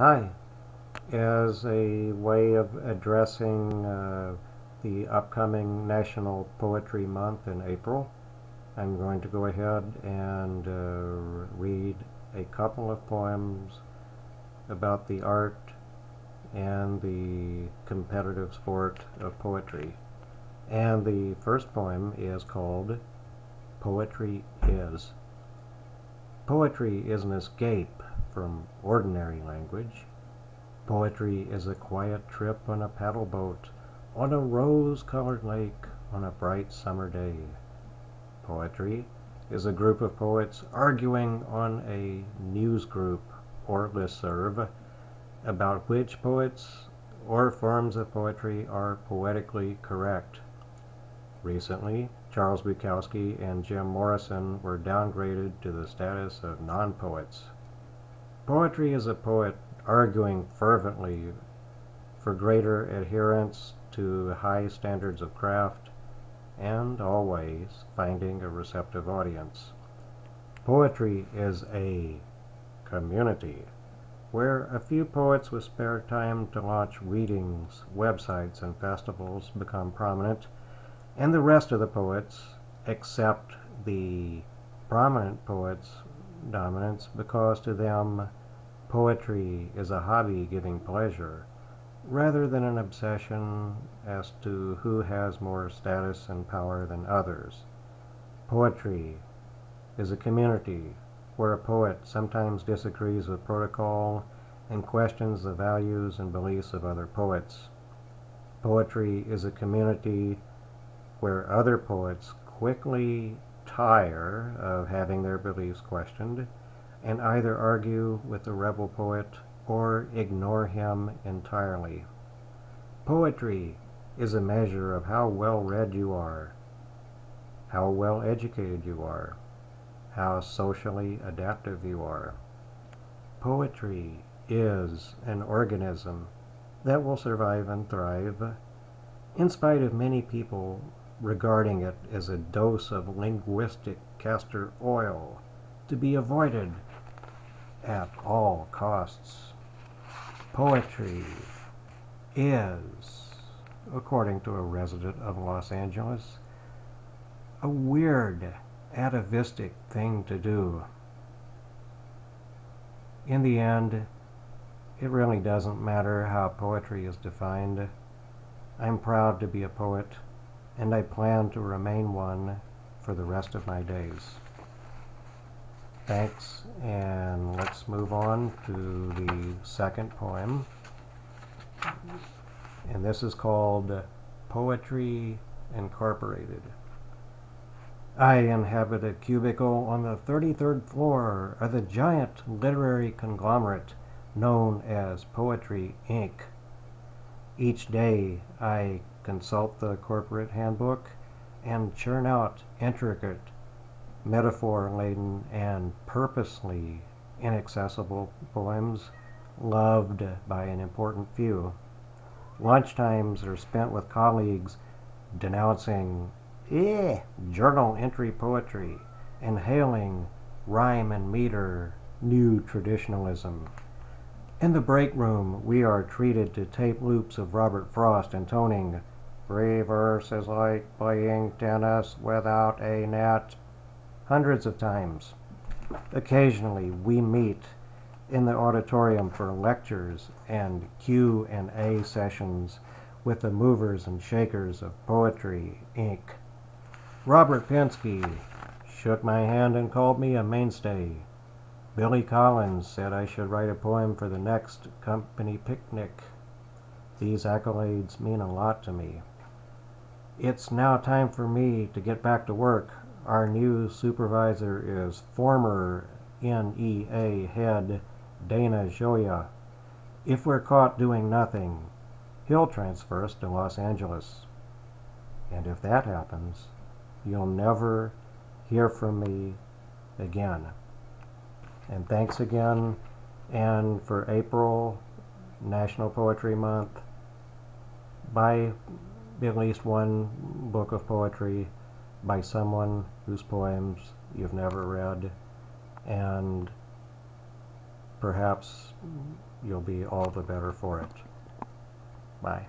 Hi. As a way of addressing the upcoming National Poetry Month in April, I'm going to go ahead and read a couple of poems about the art and the competitive sport of poetry. And the first poem is called Poetry Is. Poetry is an escape from ordinary language. Poetry is a quiet trip on a paddle boat, on a rose-colored lake, on a bright summer day. Poetry is a group of poets arguing on a news group or listserv about which poets or forms of poetry are poetically correct. Recently, Charles Bukowski and Jim Morrison were downgraded to the status of non-poets. Poetry is a poet arguing fervently for greater adherence to high standards of craft and always finding a receptive audience. Poetry is a community where a few poets with spare time to launch readings, websites, and festivals become prominent, and the rest of the poets accept the prominent poets' dominance because to them poetry is a hobby giving pleasure rather than an obsession as to who has more status and power than others. Poetry is a community where a poet sometimes disagrees with protocol and questions the values and beliefs of other poets. Poetry is a community where other poets quickly tire of having their beliefs questioned and either argue with the rebel poet or ignore him entirely. Poetry is a measure of how well read you are, how well educated you are, how socially adaptive you are. Poetry is an organism that will survive and thrive in spite of many people regarding it as a dose of linguistic castor oil to be avoided at all costs. Poetry is, according to a resident of Los Angeles, a weird, atavistic thing to do. In the end, it really doesn't matter how poetry is defined. I'm proud to be a poet, and I plan to remain one for the rest of my days. Thanks, and let's move on to the second poem. And this is called Poetry Incorporated. I inhabit a cubicle on the 33rd floor of the giant literary conglomerate known as Poetry Inc. Each day I consult the corporate handbook and churn out intricate, metaphor-laden, and purposely inaccessible poems loved by an important few. Lunchtimes are spent with colleagues denouncing journal entry poetry and hailing rhyme and meter new traditionalism. In the break room, we are treated to tape loops of Robert Frost intoning, "Free verse is like playing tennis without a net," hundreds of times. Occasionally, we meet in the auditorium for lectures and Q&A sessions with the movers and shakers of Poetry Inc. Robert Pinsky shook my hand and called me a mainstay. Billy Collins said I should write a poem for the next company picnic. These accolades mean a lot to me. It's now time for me to get back to work. Our new supervisor is former NEA head Dana Gioia. If we're caught doing nothing, he'll transfer us to Los Angeles. And if that happens, you'll never hear from me again. And thanks again. And for April, National Poetry Month, buy at least one book of poetry by someone whose poems you've never read, and perhaps you'll be all the better for it. Bye.